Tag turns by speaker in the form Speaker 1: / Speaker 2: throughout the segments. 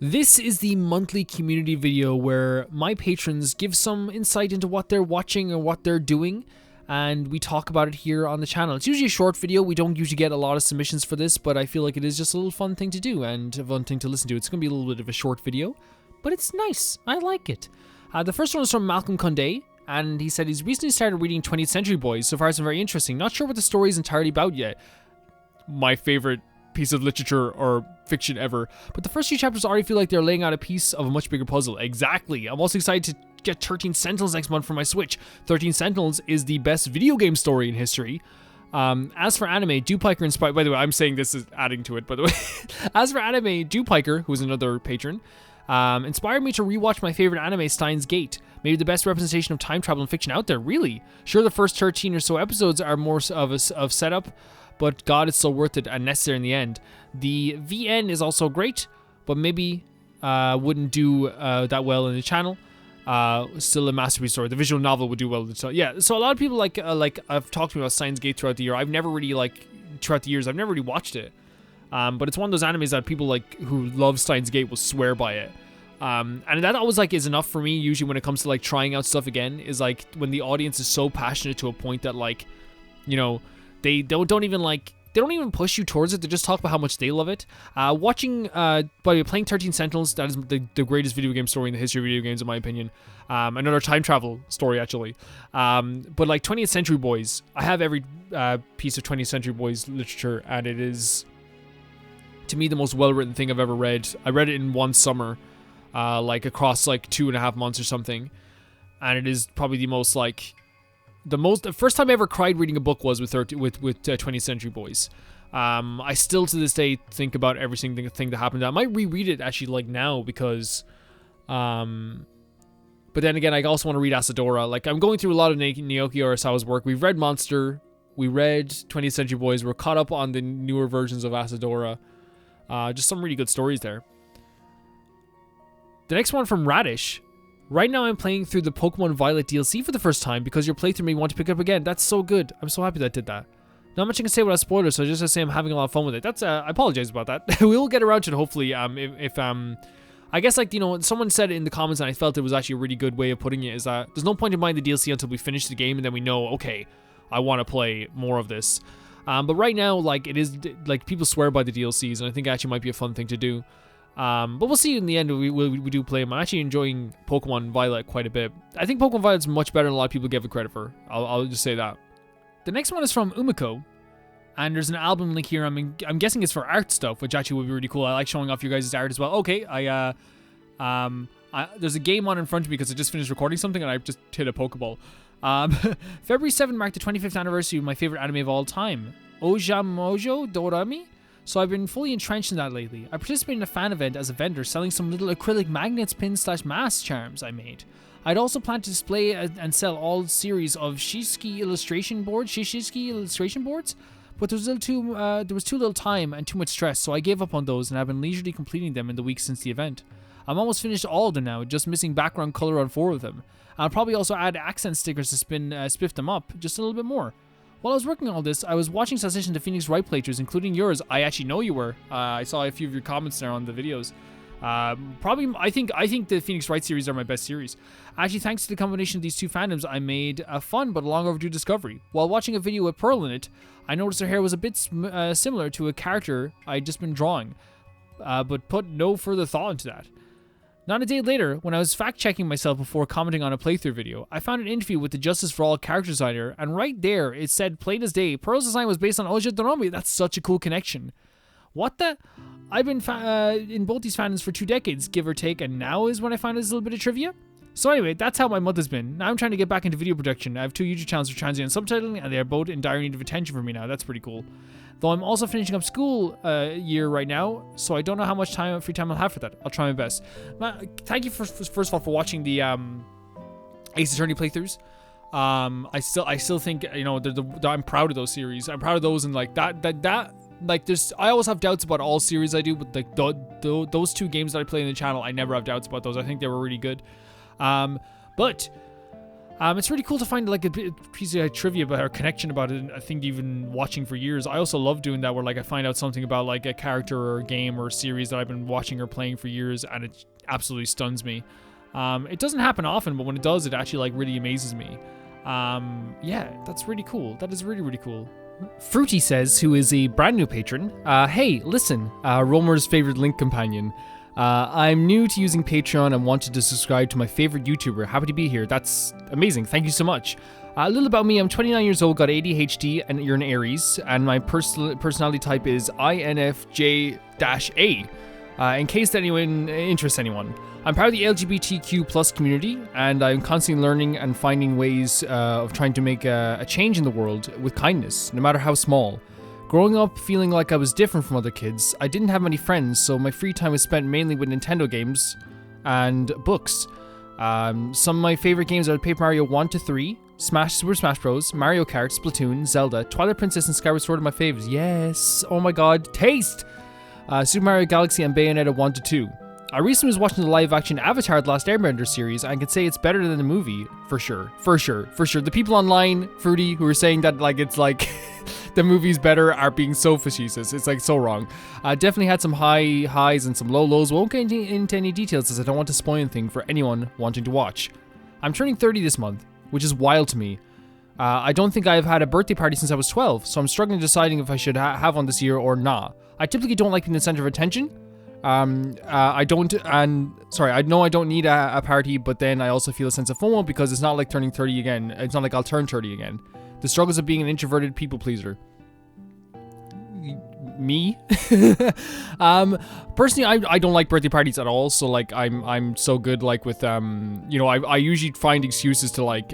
Speaker 1: This is the monthly community video where my patrons give some insight into what they're watching or what they're doing, and we talk about it here on the channel. It's usually a short video. We don't usually get a lot of submissions for this, but I feel like it is just a little fun thing to do and a fun thing to listen to. It's going to be a little bit of a short video, but it's nice. I like it. The first one is from Malcolm Condé, and he said he's recently started reading 20th Century Boys. So far, it's been very interesting. Not sure what the story is entirely about yet. My favorite piece of literature or fiction ever, but the first few chapters already feel like they're laying out a piece of a much bigger puzzle. Exactly. I'm also excited to get 13 Sentinels next month for my Switch. 13 Sentinels is the best video game story in history. As for anime, Dewpiker inspired, by the way, I'm saying this is adding to it, by the way. As for anime, Dewpiker, who's another patron, inspired me to rewatch my favorite anime, Steins Gate. Maybe the best representation of time travel and fiction out there, really. Sure, the first 13 or so episodes are more of setup, but God, it's so worth it and necessary in the end. The VN is also great, but maybe wouldn't do that well in the channel. Still a masterpiece story. The visual novel would do well in the channel. Yeah, so a lot of people like I've talked to me about Steins Gate throughout the year. I've never really throughout the years, I've never really watched it. But it's one of those animes that people who love Steins Gate will swear by it. And that always is enough for me. Usually when it comes to trying out stuff again, is when the audience is so passionate to a point that they don't even push you towards it. They just talk about how much they love it. Playing 13 Sentinels, that is the greatest video game story in the history of video games, in my opinion. Another time travel story, actually. But 20th Century Boys, I have every piece of 20th Century Boys literature, and it is, to me, the most well-written thing I've ever read. I read it in one summer, across 2.5 months or something, and it is probably the first time I ever cried reading a book was with 20th Century Boys. I still to this day think about every single thing that happened. I might reread it actually now because, but then again, I also want to read Asadora. I'm going through a lot of Naoki Urasawa's work. We've read Monster, we read 20th Century Boys. We're caught up on the newer versions of Asadora. Just some really good stories there. The next one from Radish. Right now I'm playing through the Pokemon Violet DLC for the first time because your playthrough made me want to pick it up again. That's so good. I'm so happy that I did that. Not much I can say without spoilers, so just to say I'm having a lot of fun with it. That's I apologize about that. We will get around to it hopefully. If I guess someone said it in the comments and I felt it was actually a really good way of putting it, is that there's no point in buying the DLC until we finish the game and then we know, okay, I want to play more of this. But right now, it is people swear by the DLCs, and I think it actually might be a fun thing to do. But we'll see in the end. We do play them. I'm actually enjoying Pokemon Violet quite a bit. I think Pokemon Violet's much better than a lot of people give it credit for. I'll just say that. The next one is from Umiko, and there's an album link here. I'm guessing it's for art stuff, which actually would be really cool. I like showing off your guys' art as well. Okay, there's a game on in front of me because I just finished recording something and I just hit a Pokeball. February 7 marked the 25th anniversary of my favorite anime of all time, Ojamojo Dorami. So I've been fully entrenched in that lately. I participated in a fan event as a vendor selling some little acrylic magnets, pins / mask charms I made. I'd also planned to display and sell all series of Shishiki illustration boards, but there was too little time and too much stress, so I gave up on those and have been leisurely completing them in the weeks since the event. I'm almost finished all of them now, just missing background color on 4 of them. I'll probably also add accent stickers to spiff them up just a little bit more. While I was working on all this, I was watching Transition to Phoenix Wright playthroughs, including yours. I actually know you were. I saw a few of your comments there on the videos. I think the Phoenix Wright series are my best series. Actually, thanks to the combination of these two fandoms, I made a fun but long overdue discovery. While watching a video with Pearl in it, I noticed her hair was a bit similar to a character I'd just been drawing, but put no further thought into that. Not a day later, when I was fact-checking myself before commenting on a playthrough video, I found an interview with the Justice for All character designer, and right there, it said plain as day, Pearl's design was based on Oja Dorami. That's such a cool connection. What the? I've been in both these fandoms for 2 decades, give or take, and now is when I find this little bit of trivia? So anyway, that's how my month has been. Now I'm trying to get back into video production. I have 2 YouTube channels for translating and subtitling, and they are both in dire need of attention for me now. That's pretty cool. Though I'm also finishing up school year right now, so I don't know how much free time I'll have for that. I'll try my best. Thank you first of all for watching the Ace Attorney playthroughs. I still think I'm proud of those series. I'm proud of those, and I always have doubts about all series I do, but those 2 games that I play in the channel, I never have doubts about those. I think they were really good. But It's really cool to find like a piece of trivia about or connection about it. I think even watching for years, I also love doing that where like I find out something about like a character or a game or a series that I've been watching or playing for years, and it absolutely stuns me. It doesn't happen often, but when it does, it actually like really amazes me. Yeah, that's really cool. That is really, really cool. Fruity says, who is a brand new patron, hey, listen, Romer's favorite link companion. I'm new to using Patreon and wanted to subscribe to my favorite YouTuber. Happy to be here. That's amazing. Thank you so much. A little about me. I'm 29 years old, got ADHD, and you're an Aries, and my personality type is INFJ-A. In case anyone interests anyone. I'm part of the LGBTQ plus community, and I'm constantly learning and finding ways of trying to make a change in the world with kindness, no matter how small. Growing up feeling like I was different from other kids, I didn't have many friends, so my free time was spent mainly with Nintendo games and books. Some of my favorite games are Paper Mario 1 to 3, Super Smash Bros, Mario Kart, Splatoon, Zelda, Twilight Princess, and Skyward Sword are my favorites. Yes! Oh my god, taste! Super Mario Galaxy and Bayonetta 1 to 2. I recently was watching the live-action Avatar: The Last Airbender series, and I can say it's better than the movie, for sure. The people online, Fruity, who are saying that like it's like the movie's better are being so facetious. It's like so wrong. Definitely had some high highs and some low lows. Won't get into any details as I don't want to spoil anything for anyone wanting to watch. I'm turning 30 this month, which is wild to me. I don't think I've had a birthday party since I was 12, so I'm struggling deciding if I should have one this year or not. I typically don't like being the center of attention. I know I don't need a party, but then I also feel a sense of FOMO because it's not like turning 30 again. It's not like I'll turn 30 again. The struggles of being an introverted people pleaser. Me? Personally, I don't like birthday parties at all, so like I'm so good like with I usually find excuses to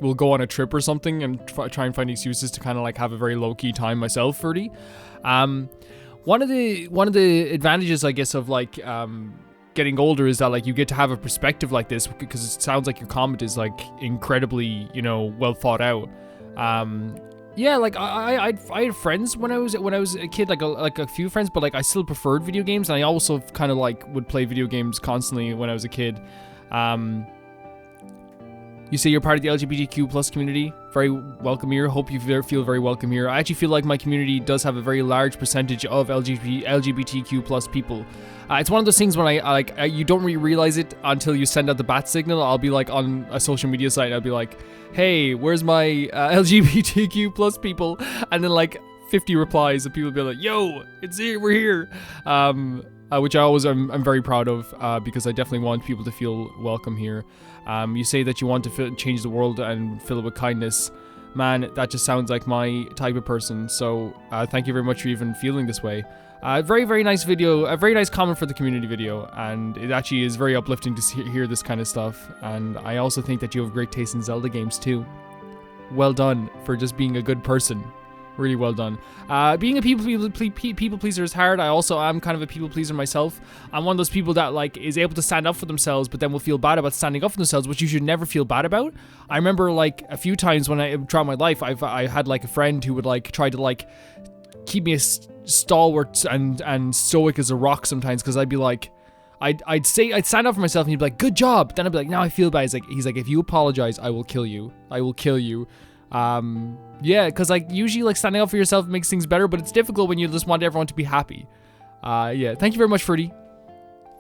Speaker 1: we'll go on a trip or something and try and find excuses to kind of like have a very low-key time myself, Ferdy. One of the advantages, I guess, of like getting older is that like you get to have a perspective like this because it sounds like your comment is like incredibly, well thought out. Yeah, like I had friends when I was a kid, like a few friends, but like I still preferred video games, and I also kind of like would play video games constantly when I was a kid. You say you're part of the LGBTQ plus community. Very welcome here. Hope you feel very welcome here. I actually feel like my community does have a very large percentage of LGBTQ plus people. It's one of those things when I you don't really realize it until you send out the bat signal. I'll be like on a social media site, and I'll be like, hey, where's my LGBTQ plus people? And then like 50 replies, and people will be like, yo, it's here, we're here. Which I'm very proud of because I definitely want people to feel welcome here. You say that you want to change the world and fill it with kindness. Man, that just sounds like my type of person. So thank you very much for even feeling this way. Very, very nice video, a very nice comment for the community video, and it actually is very uplifting to hear this kind of stuff. And I also think that you have great taste in Zelda games too. Well done for just being a good person. Really well done. Being a people pleaser is hard. I also am kind of a people pleaser myself. I'm one of those people that like is able to stand up for themselves, but then will feel bad about standing up for themselves, which you should never feel bad about. I remember like a few times when throughout my life, I had like a friend who would like try to like keep me as stalwart and stoic as a rock sometimes, because I'd be like, I'd stand up for myself, and he'd be like, good job. Then I'd be like, now I feel bad. He's like, if you apologize, I will kill you. I will kill you. Yeah, because like usually like standing up for yourself makes things better, but it's difficult when you just want everyone to be happy. Yeah, thank you very much, Fruity.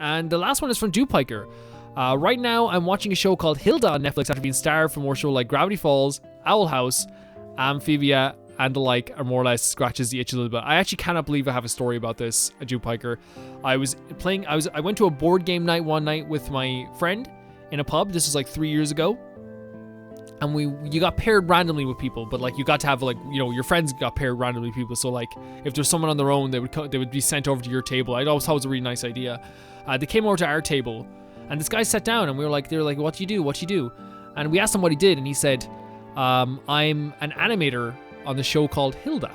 Speaker 1: And the last one is from Dupiker. Right now I'm watching a show called Hilda on Netflix after being starved for more show like Gravity Falls, Owl House, Amphibia, and the like, are more or less scratches the itch a little bit. I actually cannot believe I have a story about this, Dupiker. I went to a board game night one night with my friend in a pub. This was like 3 years ago. And you got paired randomly with people, but like you got to have like, your friends got paired randomly with people. So like if there's someone on their own, they would be sent over to your table. I always thought it was a really nice idea. They came over to our table, and this guy sat down, and they were like, what do you do? What do you do? And we asked him what he did, and he said, I'm an animator on the show called Hilda.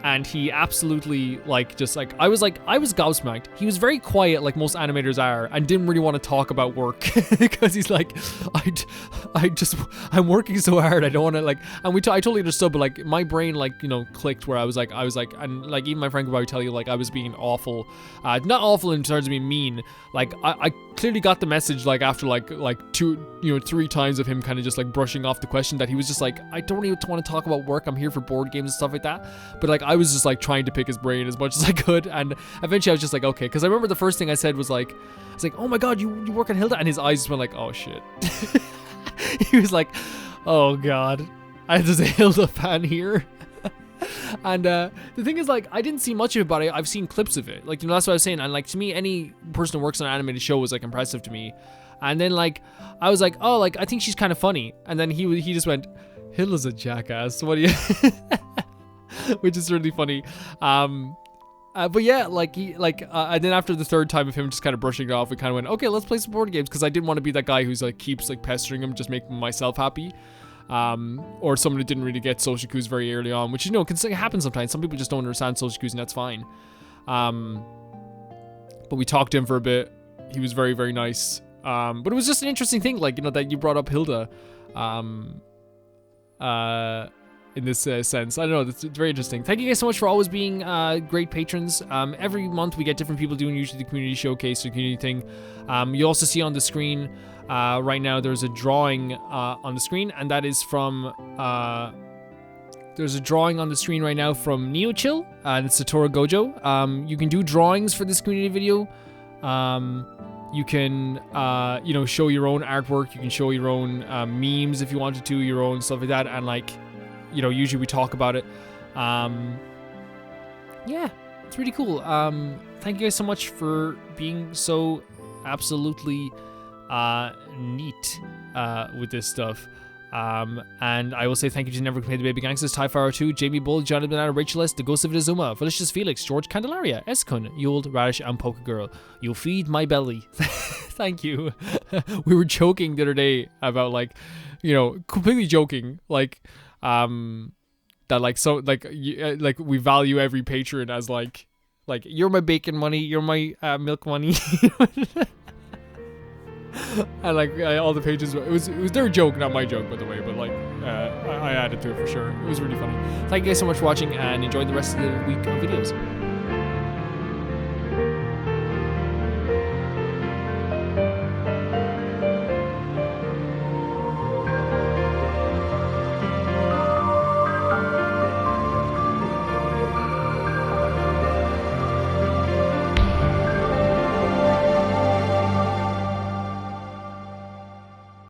Speaker 1: and he absolutely like just like I was gobsmacked. He was very quiet, like most animators are, and didn't really want to talk about work because he's like, I'm working so hard, I don't want to like. And I totally understood, but like my brain like, you know, clicked where I was like, and like even my friend could probably tell you like I was being awful, not awful in terms of being mean. Like I clearly got the message like after like 3 times of him kind of just like brushing off the question that he was just like, I don't even want to talk about work. I'm here for board games and stuff like that. But like I was just like trying to pick his brain as much as I could, and eventually I was just like, okay, because I remember the first thing I said was like, I was like, oh my god, you work at Hilda, and his eyes just went like, oh shit. He was like, oh god, there's a Hilda fan here. And the thing is, like, I didn't see much of it, but I've seen clips of it. Like, you know, that's what I was saying. And like to me, any person who works on an animated show was like impressive to me. And then like I was like, oh, like I think she's kind of funny. And then he just went, Hilda's a jackass. What do you? Which is really funny. But yeah, like and then after the third time of him just kind of brushing it off, we kind of went, okay, let's play some board games, because I didn't want to be that guy who's like keeps like pestering him, just making myself happy. Or someone who didn't really get social cues very early on, which, you know, can happen sometimes. Some people just don't understand social cues, and that's fine. But we talked to him for a bit. He was very, very nice. But it was just an interesting thing, like, you know, that you brought up Hilda. In this sense, I don't know, it's very interesting. Thank you guys so much for always being great patrons. Every month we get different people doing usually the community showcase or community thing. You also see on the screen right now there's a drawing on the screen, and that is from there's a drawing on the screen right now from NeoChill, and it's Satoru Gojo. You can do drawings for this community video. You can, you know, show your own artwork. You can show your own memes if you wanted to, your own stuff like that, and like, you know, usually we talk about it. Yeah, it's really cool. Thank you guys so much for being so absolutely neat with this stuff. And I will say thank you to Never Play the Baby Gangsters, Typhara 2, Jamie Bull, Johnny Banana, Rachel S, The Ghost of Izuma, Felicious Felix, George Candelaria, Eskun, Yuld, Radish, and Polka Girl. You'll feed my belly. Thank you. We were joking the other day about, like, you know, completely joking, like, that like, so like like we value every patron as like you're my bacon money, you're my milk money. And like all the pages, it was their joke, not my joke, by the way, but like I added to it for sure. It was really funny. Thank you guys so much for watching, and enjoy the rest of the week of videos.